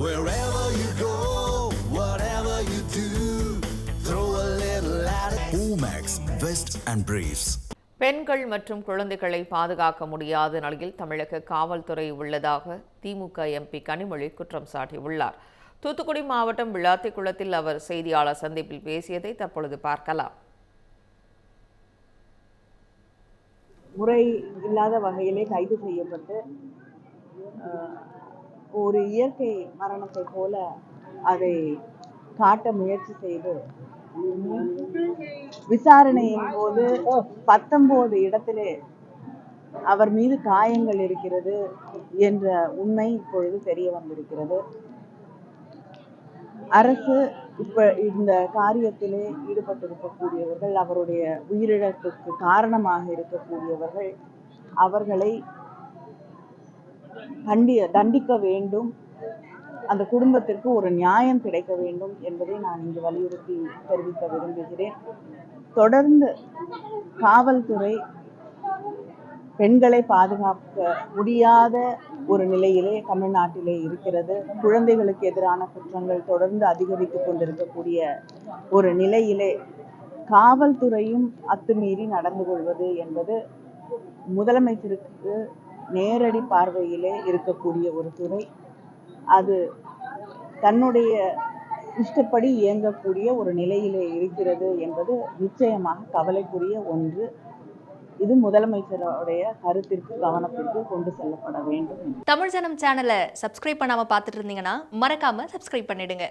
Wherever you go, whatever you do, throw a little at it. Omax, Vest and Briefs. பெண்கள் மற்றும் குழந்தைகளை பாதுகாக்க முடியாத நிலையில் தமிழக காவல்துறை உள்ளதாக திமுக எம்பி கனிமொழி குற்றம் சாட்டியுள்ளார். தூத்துக்குடி மாவட்டம் விளாத்திக்குளத்தில் அவர் செய்தியாளர் சந்திப்பில் பேசியதை தற்பொழுது பார்க்கலாம். முறை இல்லாத வகையிலே கைது செய்யப்பட்டு ஒரு இயற்கை மரணத்தை போல அதை காட்ட முயற்சி செய்து விசாரணையின் போது 19 இடத்திலே அவர் மீது காயங்கள் இருக்கிறது என்ற உண்மை இப்பொழுது தெரிய வந்திருக்கிறது. அரசு இப்ப இந்த காரியத்திலே ஈடுபட்டிருக்கக்கூடியவர்கள், அவருடைய உயிரிழப்புக்கு காரணமாக இருக்கக்கூடியவர்கள், அவர்களை தண்டிக்க வேண்டும், அந்த குடும்பத்திற்கு ஒரு நியாயம் கிடைக்க வேண்டும் என்பதை நான் இங்கு வலியுறுத்தி தெரிவிக்க விரும்புகிறேன். தொடர்ந்து காவல்துறை பெண்களை பாதுகாக்க முடியாத ஒரு நிலையிலே தமிழ்நாட்டிலே இருக்கிறது. குழந்தைகளுக்கு எதிரான குற்றங்கள் தொடர்ந்து அதிகரித்துக் கொண்டிருக்கக்கூடிய ஒரு நிலையிலே காவல்துறையும் அத்துமீறி நடந்து கொள்வது என்பது முதலமைச்சருக்கு நேரடி பார்வையிலே இருக்கக்கூடிய ஒரு துறை. அது தன்னுடைய இஷ்டப்படி இயங்கக்கூடிய ஒரு நிலையிலே இருக்கிறது என்பது நிச்சயமாக கவலைக்குரிய ஒன்று. இது முதலமைச்சருடைய கருத்திற்கு, கவனத்திற்கு கொண்டு செல்லப்பட வேண்டும். தமிழ் ஜனம் சேனலை சப்ஸ்கிரைப் பண்ணாம பார்த்துட்டு இருந்தீங்கன்னா மறக்காம சப்ஸ்கிரைப் பண்ணிடுங்க.